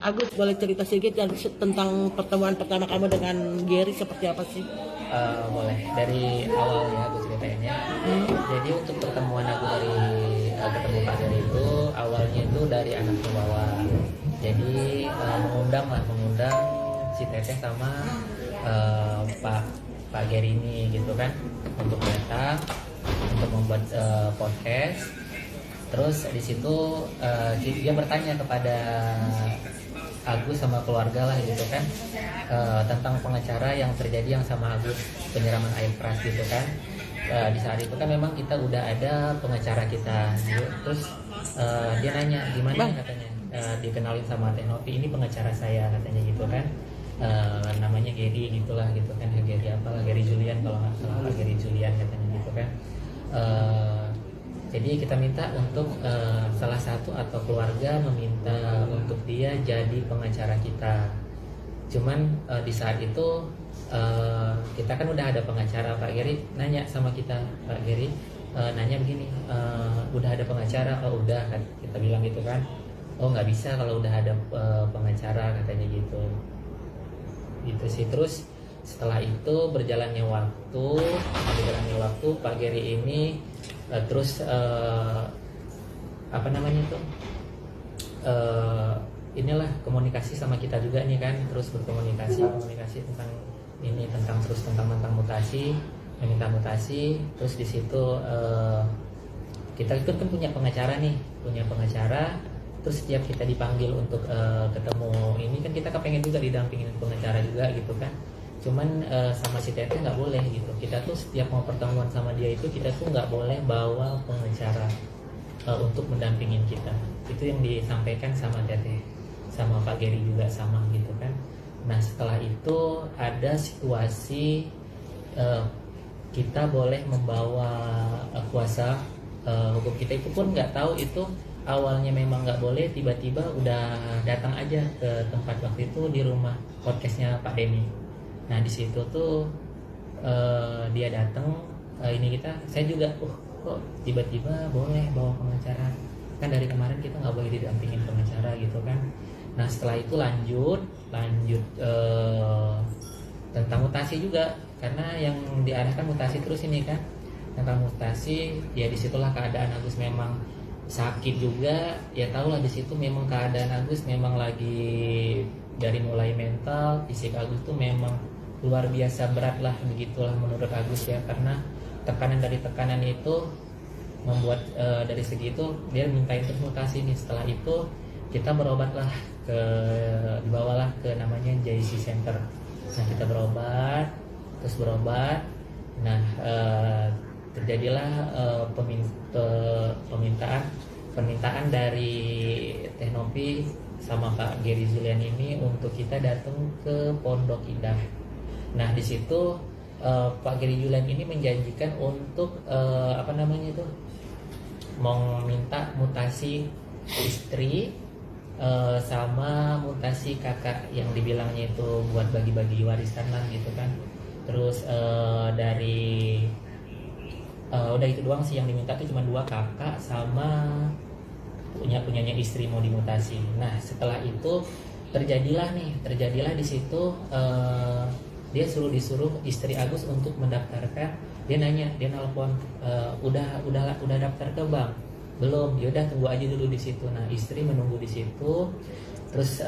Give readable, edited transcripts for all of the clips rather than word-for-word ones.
Agus, boleh cerita sedikit kan tentang pertemuan pertama kamu dengan Gary seperti apa sih? Boleh dari awal ya aku ceritainnya. Jadi untuk pertemuan aku dari ketemu Pak Gary itu awalnya itu dari anak bawah. Jadi mengundang si Teteh sama Pak Gary ini gitu kan untuk datang untuk membuat podcast. Terus di situ dia bertanya kepada Agus sama keluarga lah gitu kan tentang pengacara yang terjadi yang sama Agus, penyiraman air keras gitu kan. Di saat itu kan memang kita udah ada pengacara kita gitu. Terus dia nanya gimana katanya, dikenalin sama Teh Novi, ini pengacara saya katanya gitu kan. Namanya Gary gitulah gitu kan, Gary apalah, Gary Julian kalau nggak salah, Gary Julian katanya gitu kan. Jadi kita minta untuk salah satu atau keluarga meminta untuk dia jadi pengacara kita. Cuman di saat itu kita kan udah ada pengacara. Pak Gary nanya sama kita, Pak Gary nanya begini, udah ada pengacara? Oh udah, kan kita bilang gitu kan. Oh nggak bisa kalau udah ada pengacara katanya gitu. Gitu sih. Terus setelah itu berjalannya waktu Pak Gary ini terus inilah komunikasi sama kita juga nih kan, terus komunikasi tentang ini, tentang mutasi, meminta mutasi. Terus di situ kita itu kan punya pengacara. Terus setiap kita dipanggil untuk ketemu ini kan kita kepengen juga didampingin pengacara juga gitu kan. Cuman sama si Teteh nggak boleh gitu. Kita tuh setiap mau pertemuan sama dia itu kita tuh nggak boleh bawa pengacara untuk mendampingin kita. Itu yang disampaikan sama Teteh, sama Pak Gary juga sama gitu kan. Nah setelah itu ada situasi kita boleh membawa kuasa hukum kita. Itu pun nggak tahu itu awalnya memang nggak boleh, tiba-tiba udah datang aja ke tempat waktu itu di rumah podcastnya Pak Denny. Nah di situ tuh dia datang, saya juga kok tiba-tiba boleh bawa pengacara, kan dari kemarin kita nggak boleh didampingin pengacara gitu kan. Nah setelah itu lanjut tentang mutasi juga, karena yang diarahkan mutasi terus ini kan, tentang mutasi. Ya disitulah keadaan Agus memang sakit juga, ya tahulah di situ memang keadaan Agus memang lagi dari mulai mental, fisik Agus tuh memang luar biasa berat lah, begitulah menurut Agus ya, karena tekanan itu membuat dari segi itu dia mintain terus mutasi nih. Setelah itu kita berobatlah dibawalah ke namanya JC Center. Nah kita berobat. Nah terjadilah permintaan dari Teh Novi sama Pak Gary Julian ini untuk kita datang ke Pondok Indah. Nah di situ Pak Gary Julian ini menjanjikan untuk mau minta mutasi istri sama mutasi kakak yang dibilangnya itu buat bagi-bagi warisan lah gitu kan. Terus udah itu doang sih yang diminta, tuh cuma 2 kakak sama punyanya istri mau dimutasi. Nah setelah itu terjadilah di situ dia disuruh istri Agus untuk mendaftarkan. Dia nelpon, udah daftar ke bank belum? Yaudah tunggu aja dulu di situ. Nah istri menunggu di situ. Terus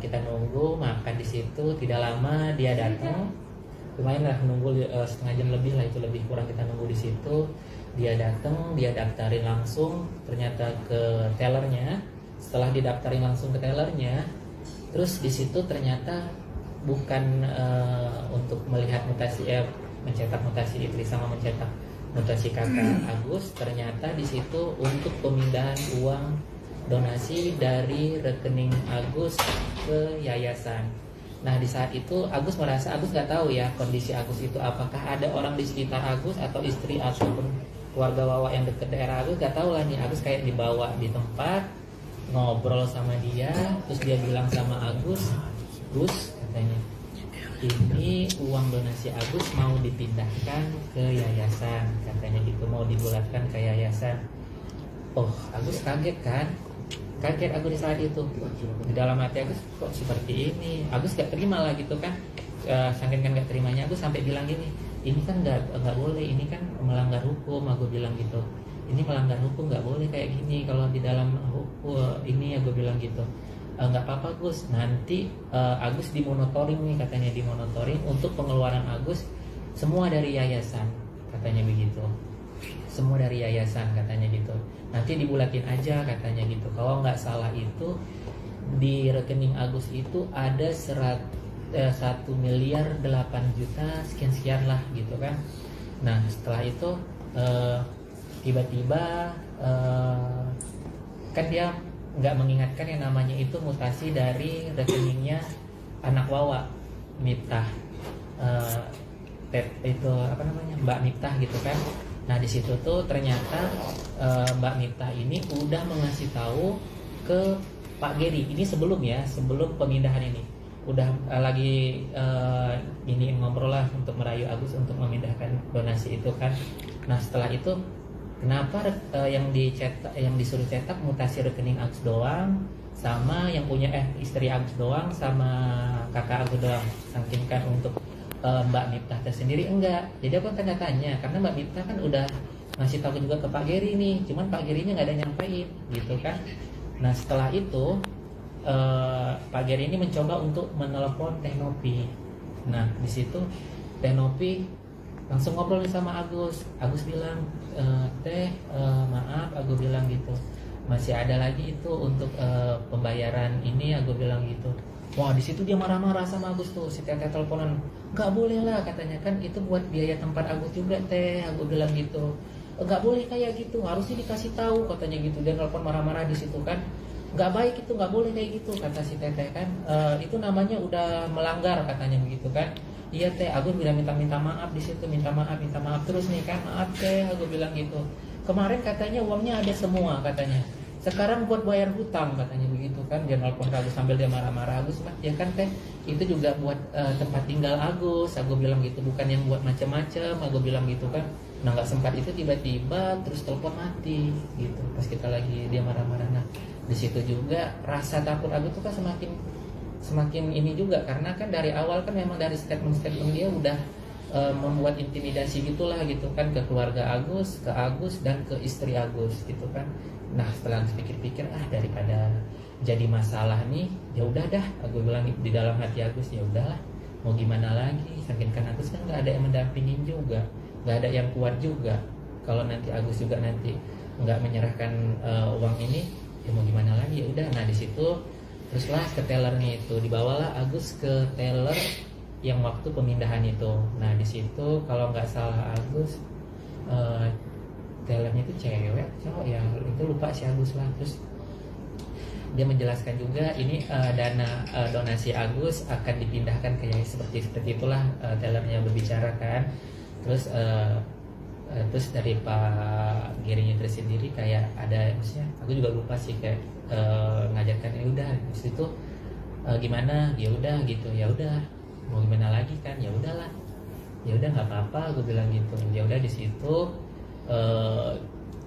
kita nunggu makan di situ. Tidak lama dia datang. Lumayan lah menunggu setengah jam lebih lah, itu lebih kurang kita nunggu di situ. Dia datang, dia daftarin langsung ternyata ke tellernya. Setelah didaftarin langsung ke tellernya, terus di situ ternyata bukan untuk melihat mutasi, mencetak mutasi istri sama mencetak mutasi kakak Agus. Ternyata di situ untuk pemindahan uang donasi dari rekening Agus ke yayasan. Nah di saat itu Agus merasa, Agus nggak tahu ya kondisi Agus itu apakah ada orang di sekitar Agus atau istri ataupun keluarga Wawa yang dekat daerah Agus, nggak tahu lah nih. Agus kayak dibawa di tempat ngobrol sama dia, terus dia bilang sama Agus, Gus katanya, ini uang donasi Agus mau dipindahkan ke yayasan katanya gitu, mau dibulatkan ke yayasan. Oh Agus kaget kan, Kaget Agus di saat itu. Di dalam hati Agus, kok seperti ini? Agus gak terima lah gitu kan. Saking kan gak terimanya, Agus sampai bilang gini, ini kan nggak boleh, ini kan melanggar hukum. Aku bilang gitu, ini melanggar hukum, nggak boleh kayak gini kalau di dalam hukum ini. Aku bilang gitu. Nggak apa-apa Gus, nanti Agus dimonitoring nih, katanya dimonitoring untuk pengeluaran Agus semua dari yayasan, katanya begitu. Semua dari yayasan katanya gitu. Nanti dibulatin aja katanya gitu. Kalau nggak salah itu di rekening Agus itu ada 1.008.000.000 sekian lah gitu kan. Nah setelah itu tiba-tiba kan dia nggak mengingatkan yang namanya itu mutasi dari rekeningnya anak Wawa Miftah, itu apa namanya, Mbak Miftah gitu kan. Nah di situ tuh ternyata Mbak Miftah ini udah mengasih tahu ke Pak Geri ini sebelum pemindahan ini, udah lagi ini ngobrol lah untuk merayu Agus untuk memindahkan donasi itu kan. Nah setelah itu kenapa yang disuruh cetak mutasi rekening Agus doang, sama yang punya istri Agus doang, sama kakak Agus doang, saking kan untuk Mbak Miftah tersendiri enggak. Jadi aku tanda tanya karena Mbak Miftah kan udah ngasih tahu juga ke Pak Geri nih, cuman Pak Gerinya nggak ada nyampein gitu kan. Nah setelah itu Pak Geri ini mencoba untuk menelepon Teh Nopi. Nah di situ Teh Nopi langsung ngobrol sama Agus. Agus bilang, Teh maaf, Agus bilang gitu, masih ada lagi itu untuk pembayaran ini. Agus bilang gitu. Wah di situ dia marah-marah sama Agus tuh, si Teteh teleponan, nggak boleh lah katanya, kan itu buat biaya tempat Agus juga Teh. Agus bilang gitu, nggak boleh kayak gitu, harusnya dikasih tahu katanya gitu. Dia telepon marah-marah di situ kan, nggak baik itu, nggak boleh kayak gitu kata si Teteh kan. Itu namanya udah melanggar katanya begitu kan. Iya Teh, Agus bilang minta maaf di situ, minta maaf terus nih kan, maaf Teh, Agus bilang gitu. Kemarin katanya uangnya ada semua katanya, sekarang buat bayar hutang katanya begitu kan. Dia nelpon Agus sambil dia marah-marah. Agus ya kan Teh, itu juga buat tempat tinggal Agus. Agus bilang gitu, bukan yang buat macam-macam. Agus bilang gitu kan. Nah nggak sempat itu tiba-tiba terus telepon mati gitu pas kita lagi dia marah-marah. Nah di situ juga rasa takut Agus tuh kan semakin ini juga, karena kan dari awal kan memang dari statement dia udah membuat intimidasi gitulah gitu kan ke keluarga Agus, ke Agus dan ke istri Agus gitu kan. Nah setelah pikir-pikir daripada jadi masalah nih, ya udah dah, Agus bilang di dalam hati Agus, ya udahlah, mau gimana lagi, saking kan Agus kan nggak ada yang mendampingin juga, nggak ada yang kuat juga. Kalau nanti Agus juga nanti nggak menyerahkan uang ini, ya mau gimana lagi, ya udah. Nah di situ teruslah ke tellernya itu, dibawalah Agus ke teller yang waktu pemindahan itu. Nah di situ kalau nggak salah Agus tellernya itu cowok ya, itu lupa si Agus lah. Terus dia menjelaskan juga ini dana donasi Agus akan dipindahkan ke yang seperti itulah, tellernya berbicara kan. Terus dari Pak Gerinya tersendiri kayak ada, maksudnya aku juga lupa sih, kayak ngajarkan ya udah di situ gimana, ya udah gitu, ya udah mau gimana lagi kan, ya udahlah, ya udah nggak apa-apa, aku bilang gitu. Ya udah di situ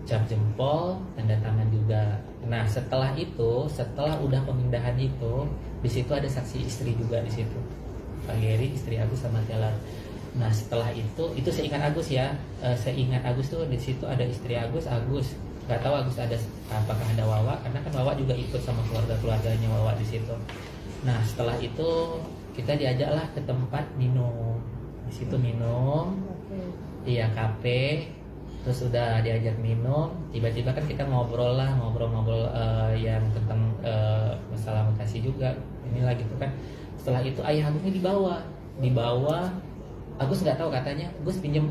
cap jempol, tanda tangan juga. Nah setelah udah pemindahan itu, di situ ada saksi istri juga di situ, Pak Geri, istri Agus sama teller. Nah setelah itu seingat Agus ya, seingat Agus tuh di situ ada istri Agus nggak tahu Agus ada apakah ada Wawa, karena kan Wawa juga ikut sama keluarganya Wawa di situ. Nah setelah itu kita diajaklah ke tempat minum, di situ minum, iya kafe. Terus udah diajak minum, tiba-tiba kan kita ngobrol yang tentang masalah mutasi juga, inilah gitu kan. Setelah itu ayah Agus ini dibawa. Agus nggak tahu, katanya Gus pinjem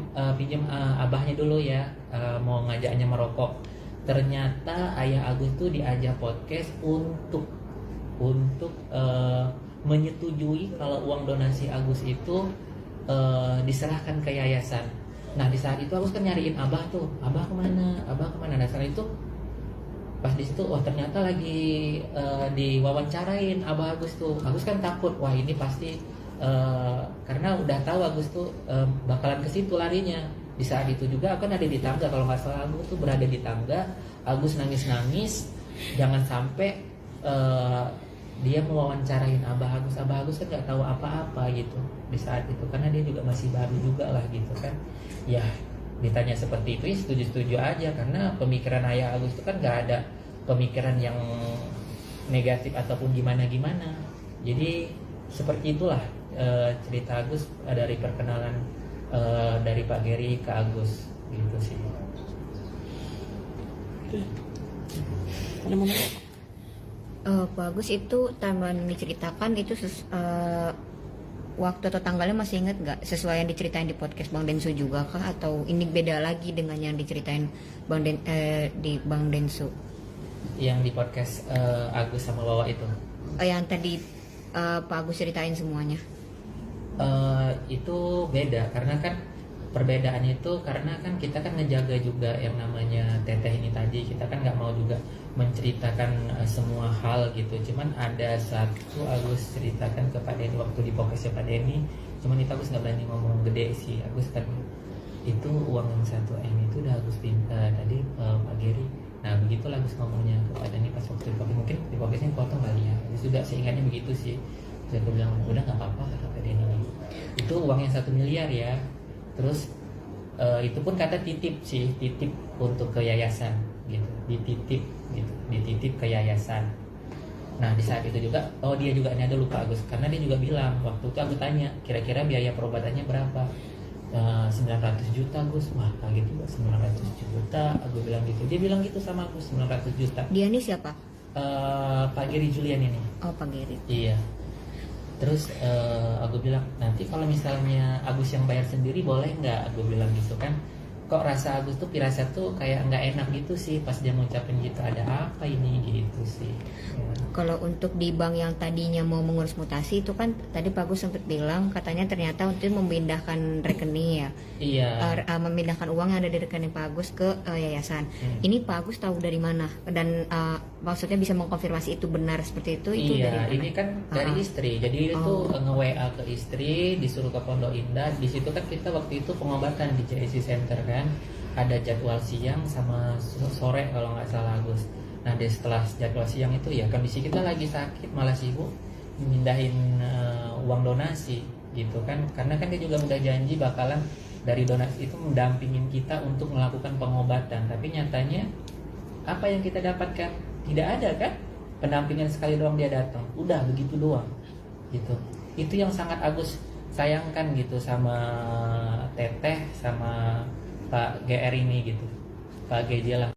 abahnya dulu ya, mau ngajaknya merokok. Ternyata ayah Agus tuh diajak podcast untuk menyetujui kalau uang donasi Agus itu diserahkan ke yayasan. Nah di saat itu Agus kan nyariin abah kemana. Nah saat itu pas di situ, wah ternyata lagi diwawancarain abah Agus tuh. Agus kan takut, wah ini pasti karena udah tahu Agus tuh bakalan ke situ larinya. Di saat itu juga aku kan ada di tangga, kalau nggak salah Agus tuh berada di tangga. Agus nangis jangan sampai eh, dia mewawancarain Abah Agus kan nggak tahu apa-apa gitu di saat itu, karena dia juga masih baru juga lah gitu kan. Ya ditanya seperti itu ya setuju-setuju aja, karena pemikiran Ayah Agus itu kan nggak ada pemikiran yang negatif ataupun gimana-gimana. Jadi seperti itulah cerita Agus dari perkenalan dari Pak Geri ke Agus gitu sih. Ada mau nanya? Pak Agus itu taman diceritakan itu waktu atau tanggalnya masih ingat nggak? Sesuai yang diceritain di podcast Bang Densu juga kah? Atau ini beda lagi dengan yang diceritain di Bang Densu? Yang di podcast Agus sama Wawa itu. Yang tadi Pak Agus ceritain semuanya. Itu beda karena kan perbedaannya itu karena kan kita kan ngejaga juga yang namanya teteh ini tadi, kita kan nggak mau juga menceritakan semua hal gitu. Cuman ada satu Agus ceritakan ke Pak Denny waktu di podcastnya Pak Denny, cuman itu Agus nggak berani ngomong gede sih. Agus kan itu uang yang 1 M itu udah Agus pinta tadi Pak Geri. Nah begitulah Agus ngomongnya ke Pak Denny pas waktu di podcast, mungkin di podcastnya potong kali ya. Sudah seingatnya begitu sih. Saya bilang udah nggak apa-apa kata Pak Denny. Itu uangnya 1 miliar ya. Terus itu pun kata titip sih, titip untuk ke yayasan gitu, dititip gitu, dititip ke yayasan. Nah di saat itu juga, dia juga ini ada lupa Agus, karena dia juga bilang waktu itu aku tanya kira-kira biaya perobatannya berapa. 900 juta Gus. Wah kaget juga, 900 juta aku bilang gitu. Dia bilang gitu sama aku, 900 juta. Dia ini siapa? Pak Geri Julian ini. Oh, Pak Geri. Iya. Terus aku bilang nanti kalau misalnya Agus yang bayar sendiri boleh nggak? Aku bilang gitu kan. Kok rasa Agus tuh pirasat tuh kayak nggak enak gitu sih pas dia ngucapin gitu, ada apa ini gitu sih. Ya. Kalau untuk di bank yang tadinya mau mengurus mutasi itu kan tadi Pak Agus sempat bilang katanya ternyata untuk memindahkan rekening ya. Iya. Memindahkan uang yang ada di rekening Pak Agus ke yayasan. Ini Pak Agus tahu dari mana dan maksudnya bisa mengkonfirmasi itu benar seperti itu Iya, dari mana? ini kan dari istri. Jadi itu nge-WA ke istri, disuruh ke Pondok Indah. Di situ kan kita waktu itu pengobatan di CSI Center kan. Ada jadwal siang sama sore kalau nggak salah Agus. Nah, setelah jadwal siang itu ya kondisi kita lagi sakit, malah sibuk mindahin uang donasi gitu kan. Karena kan dia juga udah janji bakalan dari donasi itu mendampingin kita untuk melakukan pengobatan. Tapi nyatanya apa yang kita dapatkan? Tidak ada kan? Pendampingan sekali doang dia datang. Udah begitu doang. Gitu. Itu yang sangat Agus sayangkan gitu sama Teteh sama Pak GR ini gitu. Pak GJ lah.